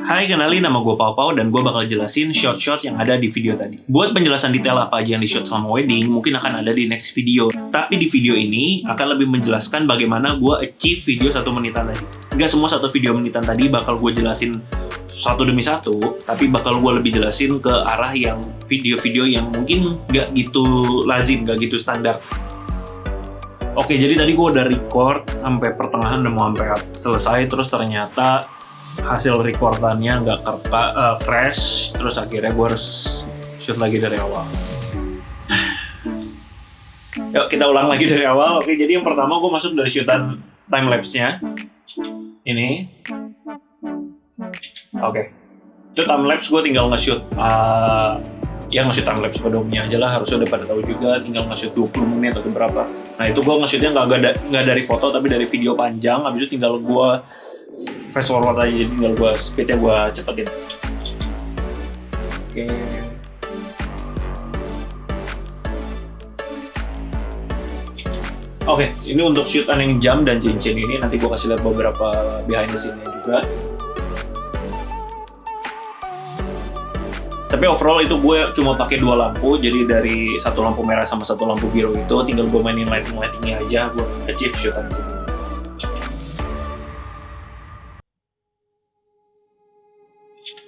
Hai, kenalin nama gue Pau dan gue bakal jelasin shot-shot yang ada di video tadi. Buat penjelasan detail apa aja yang di shot selama wedding, mungkin akan ada di next video. Tapi di video ini akan lebih menjelaskan bagaimana gue achieve video 1 menitan tadi. Nggak semua 1 video menitan tadi bakal gue jelasin satu demi satu, tapi bakal gue lebih jelasin ke arah yang video-video yang mungkin nggak gitu lazim, nggak gitu standar. Oke, jadi tadi gue udah record sampai pertengahan, udah mau sampai selesai, terus ternyata hasil recordannya nggak crash, terus akhirnya gue harus shoot lagi dari awal. Yuk kita ulang lagi dari awal. Oke, jadi yang pertama gue masuk dari shootan timelapse-nya ini. Oke, itu timelapse gue tinggal nge-shoot nge-shoot timelapse pada umumnya aja lah, harusnya udah pada tahu juga, tinggal nge-shoot 20 menit atau berapa. Nah itu gue nge-shootnya nggak dari foto tapi dari video panjang, habis itu tinggal gue fast forward aja, jadi tinggal gue speednya gue cepetin. Oke, ini untuk shootan yang jam dan cincin ini nanti gue kasih lihat beberapa behind the scene-nya juga. Tapi overall itu gue cuma pakai 2 lampu, jadi dari 1 lampu merah sama 1 lampu biru itu tinggal gue mainin lighting-lightingnya aja buat achieve shootan ini.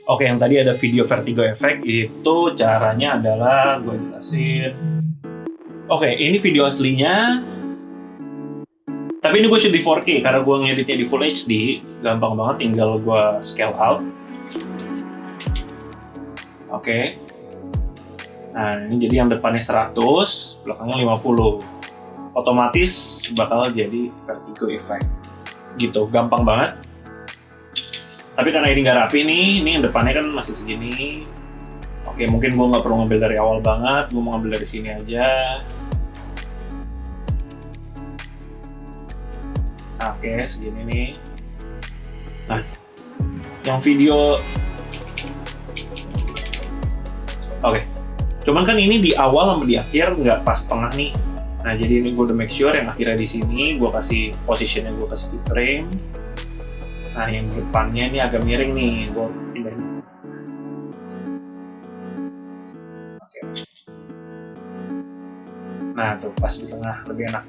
Oke, yang tadi ada video vertigo effect, itu caranya adalah gue jelasin. Oke, ini video aslinya. Tapi ini gue shoot di 4K karena gue ngeditnya di Full HD, gampang banget, tinggal gue scale out. Oke. Nah, ini jadi yang depannya 100, belakangnya 50. Otomatis bakal jadi vertigo effect. Gitu, gampang banget. Tapi karena ini nggak rapi nih, ini yang depannya kan masih segini. Oke, mungkin gue nggak perlu ngambil dari awal banget, gue mau ngambil dari sini aja. Oke, segini nih. Nah, yang video... Oke, cuman kan ini di awal sama di akhir nggak pas tengah nih. Nah, jadi ini gue udah make sure yang akhirnya di sini, gue kasih positionnya, gue kasih di frame. Nah, yang depannya ini agak miring nih, gue pindahin. Oke. Nah, tuh pas di tengah lebih enak.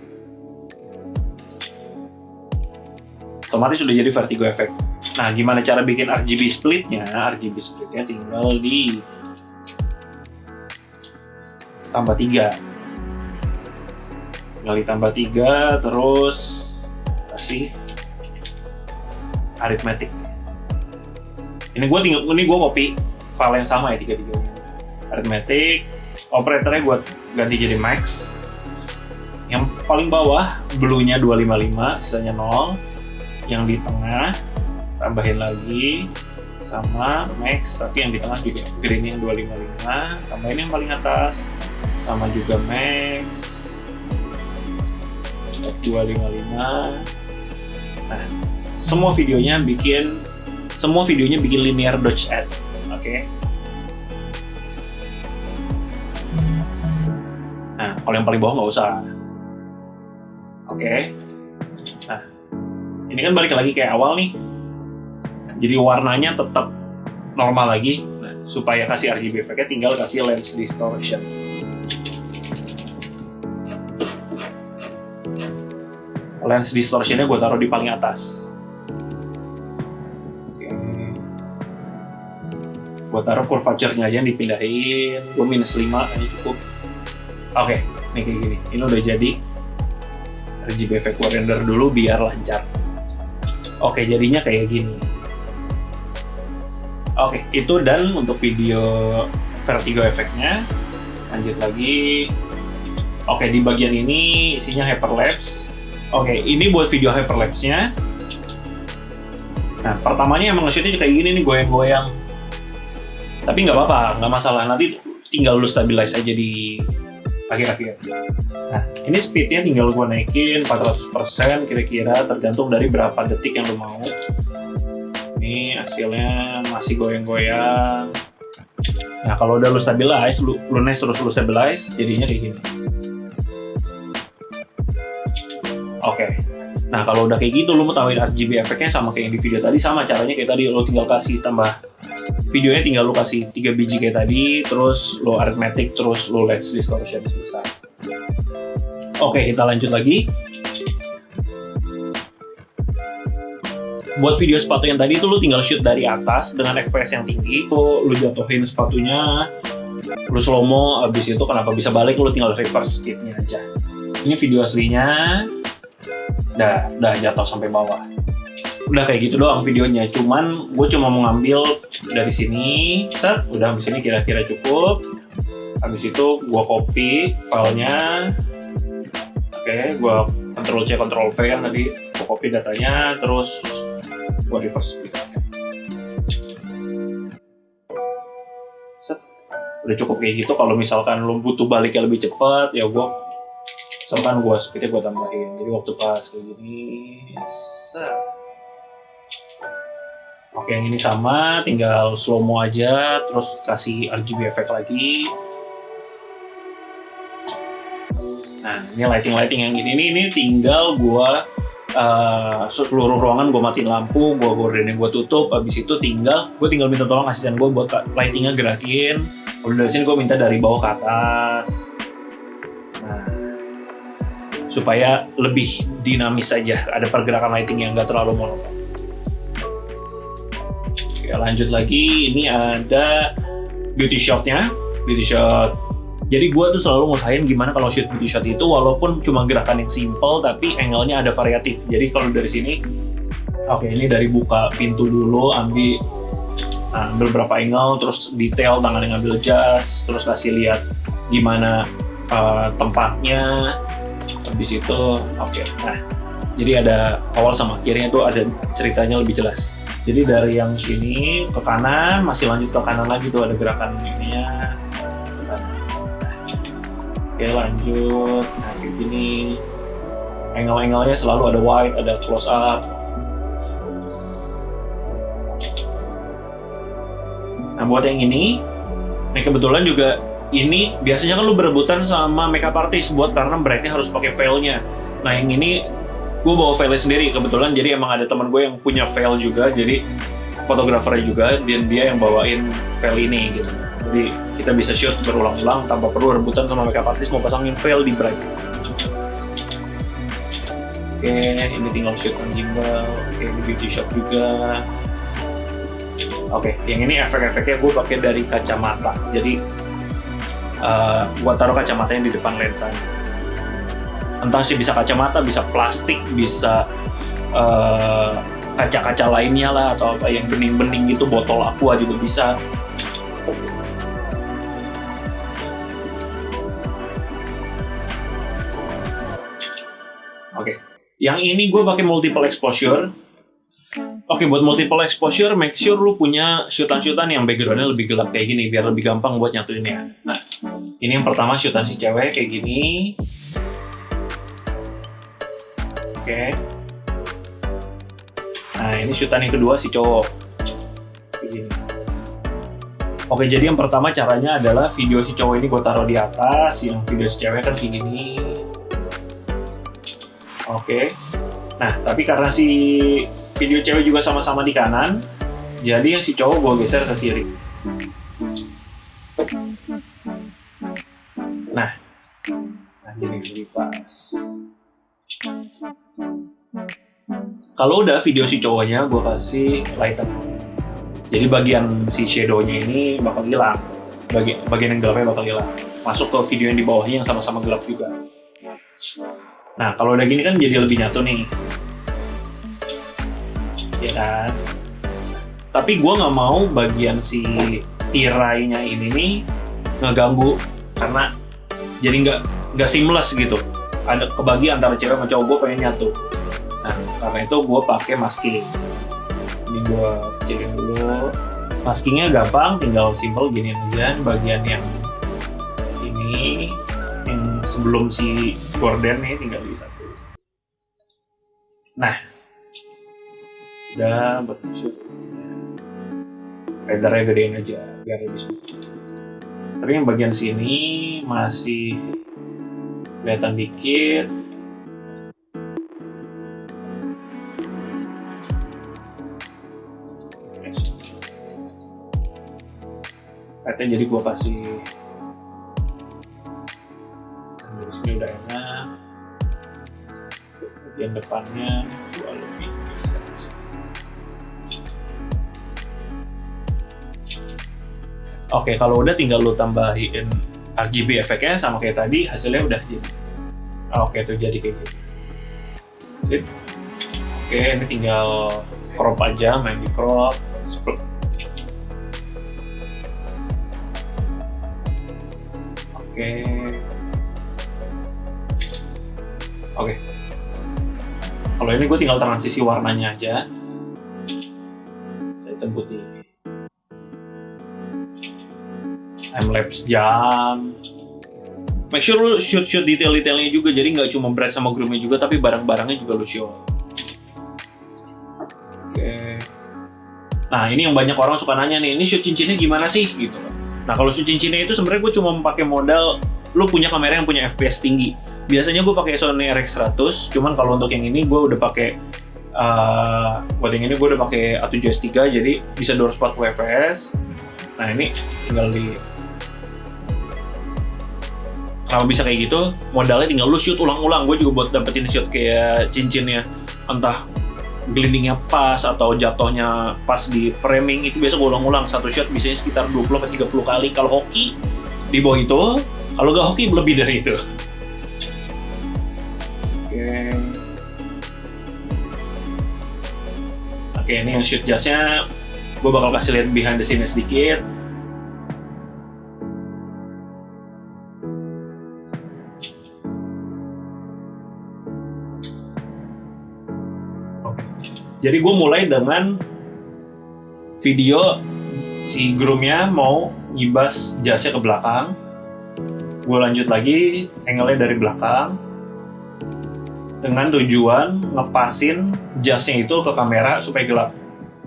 Otomatis sudah jadi vertigo effect. Nah, gimana cara bikin RGB splitnya? RGB splitnya tinggal di tambah 3. Tinggal ditambah 3, terus kasih arithmetic. Ini gue copy file yang sama ya, 3-3-nya. Arithmetic, operatornya gue ganti jadi max. Yang paling bawah blue-nya 255, sisanya 0. Yang di tengah tambahin lagi sama max, tapi yang di tengah juga green yang 255, tambahin yang paling atas sama juga max 255. Nah, semua videonya bikin linear dodge add. Oke. Nah, kalau yang paling bawah nggak usah. Oke. Nah, ini kan balik lagi kayak awal nih. Jadi warnanya tetap normal lagi. Nah, supaya kasih RGB effect-nya tinggal kasih lens distortion. Lens distortion-nya gue taruh di paling atas. Oke. Gue taruh curvature-nya aja yang dipindahin. Gue -5 aja cukup. Oke, ini kayak gini. Ini udah jadi. RGB effect gue render dulu biar lancar. Oke, jadinya kayak gini. Oke, itu dan untuk video vertigo effect-nya. Lanjut lagi. Oke, di bagian ini isinya hyperlapse. Oke, ini buat video hyperlapse-nya. Nah, pertamanya emang nge-shootnya kayak gini nih, goyang-goyang. Tapi nggak apa-apa, nggak masalah. Nanti tinggal lu stabilize aja di akhir-akhir. Nah, ini speednya tinggal gue naikin 400% kira-kira, tergantung dari berapa detik yang lu mau. Ini hasilnya masih goyang-goyang. Nah, kalau udah lu stabilize, lu next terus lu stabilize, jadinya kayak gini. Oke. Nah, kalau udah kayak gitu, lu mau tambahin RGB efeknya sama kayak yang di video tadi, sama caranya kayak tadi, lu tinggal kasih tambah videonya, tinggal lu kasih 3 biji kayak tadi, terus lu arithmetic, terus lu lens distortion selesai. Oke, kita lanjut lagi. Buat video sepatu yang tadi itu lu tinggal shoot dari atas dengan FPS yang tinggi, tuh lu jatuhin sepatunya, lu slow mo, abis itu kenapa bisa balik, lu tinggal reverse speednya aja. Ini video aslinya. Udah jatuh sampai bawah. Udah kayak gitu doang videonya. Cuman gue cuma mau ngambil dari sini, set, udah habis ini kira-kira cukup. Habis itu gue copy filenya. Oke, gue Ctrl C, Ctrl V kan tadi. Gue copy datanya, terus gue reverse gitu. Set, udah cukup kayak gitu. Kalau misalkan lo butuh baliknya lebih cepat, ya misalkan gue speednya gue tambahin, jadi waktu pas kayak gini, set. Oke, yang ini sama, tinggal slow mo aja, terus kasih RGB effect lagi. Nah, ini lighting yang ini tinggal gue seluruh ruangan gue matiin lampu, gue gordenin, gue tutup. Habis itu tinggal minta tolong asisten gue buat lightingnya gerakin. Lalu dari sini gue minta dari bawah ke atas. Supaya lebih dinamis saja, ada pergerakan lighting yang nggak terlalu monoton. Oke, lanjut lagi, ini ada beauty shot-nya. Beauty shot. Jadi gue tuh selalu ngusahain gimana kalau shoot beauty shot itu, walaupun cuma gerakan yang simple, tapi angle-nya ada variatif. Jadi kalau dari sini, oke, ini dari buka pintu dulu, ambil berapa angle, terus detail tangannya ngambil jas, terus kasih lihat gimana tempatnya. Habis itu, oke. Nah, jadi ada awal sama akhirnya tuh ada ceritanya lebih jelas. Jadi dari yang sini ke kanan, masih lanjut ke kanan lagi tuh ada gerakan ininya. Oke, lanjut. Nah, kayak gini. Angle-angle-nya selalu ada wide, ada close up. Nah, buat yang ini kebetulan juga ini biasanya kan lu berebutan sama makeup artist buat karena brightnya harus pakai veil-nya. Nah, yang ini gue bawa veil sendiri kebetulan, jadi emang ada teman gue yang punya veil juga, jadi fotografernya juga, dan dia yang bawain veil ini gitu. Jadi kita bisa shoot berulang-ulang tanpa perlu rebutan sama makeup artist mau pasangin veil di bright. Oke, ini tinggal shoot on gimbal. Oke, ini beauty shot juga. Oke, yang ini efek-efeknya gue pakai dari kacamata. Jadi gua taruh kacamatanya di depan lensanya. Entah sih bisa kacamata, bisa plastik, bisa kaca-kaca lainnya lah, atau apa yang bening-bening gitu, botol aqua juga bisa. Oke, yang ini gue pakai multiple exposure. Oke, buat multiple exposure, make sure lu punya shootan-shootan yang backgroundnya lebih gelap kayak gini, biar lebih gampang buat nyatuinnya. Nah, ini yang pertama shootan si cewek kayak gini. Oke. Nah, ini shootan yang kedua si cowok. Kayak gini. Oke, jadi yang pertama caranya adalah video si cowok ini gue taruh di atas, yang video si cewek kan kayak gini. Oke. Nah, tapi karena si video cewek juga sama-sama di kanan, jadi yang si cowok gue geser ke kiri. Nah gini pas. Kalau udah video si cowoknya, gue kasih lighten. Jadi bagian si shadow-nya ini bakal hilang, bagian yang gelapnya bakal hilang. Masuk ke video yang di bawahnya yang sama-sama gelap juga. Nah, kalau udah gini kan jadi lebih nyatu nih. Ya kan? Tapi gue nggak mau bagian si tirainya ini nih ngeganggu, karena jadi nggak seamless gitu. Ada kebagi antara cewek sama cowok, gue pengen nyatu. Nah, karena itu gue pakai masking. Ini gue kecilin dulu. Maskingnya gampang, tinggal simple gini aja. Bagian yang ini, yang sebelum si gorden nih, tinggal di satu. Nah, udah buat shoot. Feathernya gedein aja biar lebih smooth. Tapi yang bagian sini masih kelihatan dikit. Kayaknya jadi gua kasih dari sini udah enak. Bagian depannya gua lebih geser. Oke, kalau udah tinggal lu tambahin RGB efeknya sama kayak tadi, hasilnya udah jadi. Oke, tuh jadi kayak gitu. Sip. Oke, ini tinggal crop aja, main di crop. Oke. Kalau ini gue tinggal transisi warnanya aja. Saya hitam putih. Timelapse jam. Make sure lu shoot detail-detailnya juga, jadi nggak cuma bride sama groomnya juga, tapi barang-barangnya juga lu shoot. Oke. Nah, ini yang banyak orang suka nanya nih, ini shoot cincinnya gimana sih gitu. Nah, kalau shoot cincinnya itu sebenarnya gue cuma pakai modal lu punya kamera yang punya FPS tinggi. Biasanya gue pakai Sony RX100, cuman kalau untuk yang ini gue udah pakai buat yang ini gue udah pakai A7S3, jadi bisa 240 fps. Nah, ini tinggal di kenapa bisa kayak gitu, modalnya tinggal lu shoot ulang-ulang. Gue juga buat dapetin shoot kayak cincinnya, entah glidingnya pas atau jatuhnya pas di framing, itu biasa gue ulang-ulang. Satu shot biasanya sekitar 20-30 kali. Kalau hoki di bawah itu, kalau gak hoki lebih dari itu. Oke, ini yang shoot jasnya gue bakal kasih lihat behind the scene sedikit. Jadi gue mulai dengan video si groomnya mau ngibas jasnya ke belakang. Gue lanjut lagi angle-nya dari belakang dengan tujuan ngepasin jasnya itu ke kamera supaya gelap.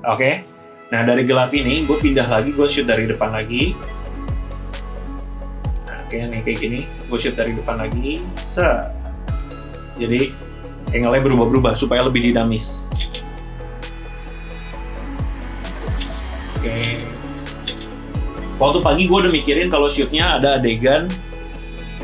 Oke. Nah, dari gelap ini gue pindah lagi, gue shoot dari depan lagi. Oke, nih kayak gini, gue shoot dari depan lagi. Jadi angle-nya berubah-berubah supaya lebih dinamis. Oke. Waktu pagi gue udah mikirin kalau shootnya ada adegan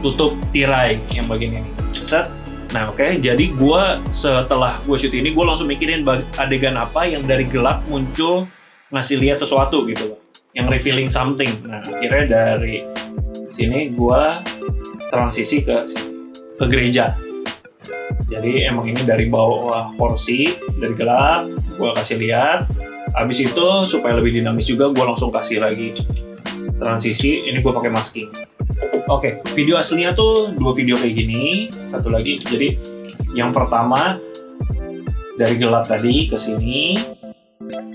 tutup tirai yang bagian ini. Set. Nah, oke. Jadi gue setelah gue shoot ini, gue langsung mikirin adegan apa yang dari gelap muncul ngasih lihat sesuatu gitu loh, yang revealing something. Nah, akhirnya dari sini gue transisi ke gereja. Jadi emang ini dari bawah kursi, dari gelap, gue kasih lihat. Habis itu supaya lebih dinamis juga, gue langsung kasih lagi transisi. Ini gue pakai masking. Oke, video aslinya tuh 2 video kayak gini. Satu lagi, jadi yang pertama dari gelap tadi ke sini.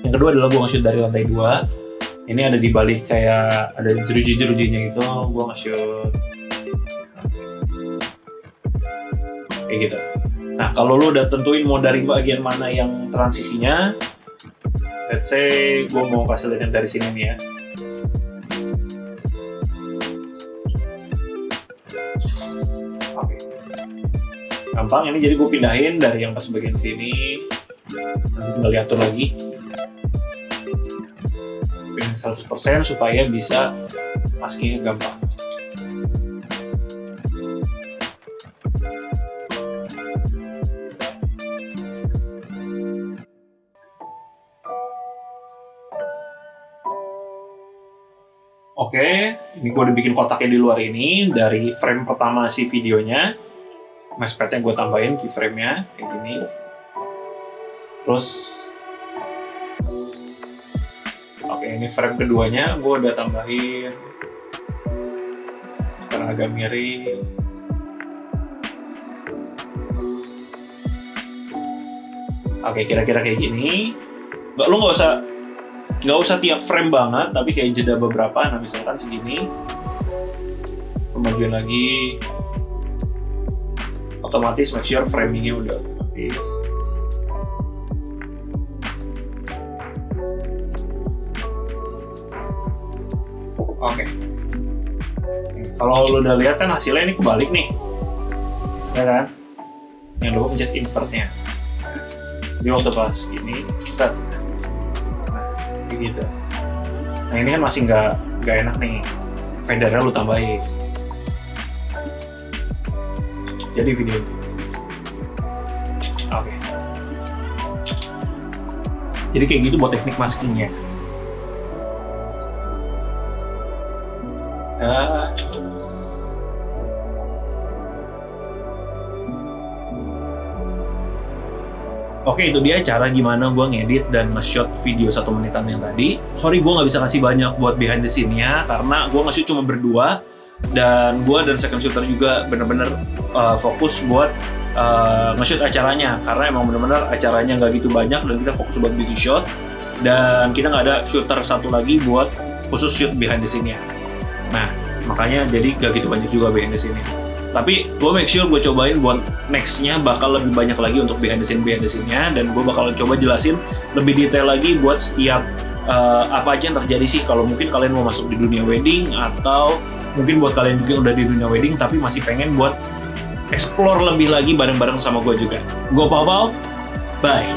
Yang kedua adalah gue nge-shoot dari lantai 2. Ini ada di balik kayak ada jeruji-jerujinya gitu. Gue nge-shoot kayak gitu. Nah, kalau lo udah tentuin mau dari bagian mana yang transisinya, let's say gue mau kasih lihat dari sini nih ya. Oke. Gampang ini, jadi gue pindahin dari yang pas bagian sini. Nanti tinggal diatur lagi. Pindahin 100% supaya bisa maskingnya gampang. Oke, ini gue udah bikin kotaknya di luar ini dari frame pertama si videonya. Meshpadnya gue tambahin keyframe-nya kayak gini. Terus, oke, ini frame keduanya gue udah tambahin karena agak miring. Oke, kira-kira kayak gini. Nggak usah tiap frame banget, tapi kayak jeda beberapa. Nah, misalkan segini, kemajuan lagi, otomatis make sure framingnya udah otomatis. Oke. Kalau lo udah lihat kan hasilnya ini kebalik nih, ya kan? Yang lo pencet invertnya. Jadi waktu pas gini, set. Nah, kayak gitu. Nah ini kan masih nggak enak nih. Fadernya lo tambahin. Jadi video. Oke. Jadi kayak gitu buat teknik maskingnya. Oke, itu dia cara gimana gue ngedit dan nge-shot video 1 menitan yang tadi. Sorry, gue nggak bisa kasih banyak buat behind the scene-nya, karena gue nge-shoot cuma berdua, dan gue dan second shooter juga bener-bener fokus buat nge-shoot acaranya, karena emang bener-bener acaranya nggak gitu banyak, dan kita fokus buat beauty shot, dan kita nggak ada shooter satu lagi buat khusus shoot behind the scene-nya. Nah, makanya jadi nggak gitu banyak juga behind the scene-nya. Tapi gue make sure gue cobain buat next-nya bakal lebih banyak lagi untuk behind the scene-nya, dan gue bakal coba jelasin lebih detail lagi buat setiap apa aja yang terjadi sih kalau mungkin kalian mau masuk di dunia wedding, atau mungkin buat kalian juga udah di dunia wedding tapi masih pengen buat explore lebih lagi bareng-bareng sama gue juga. Gue Pau, bye!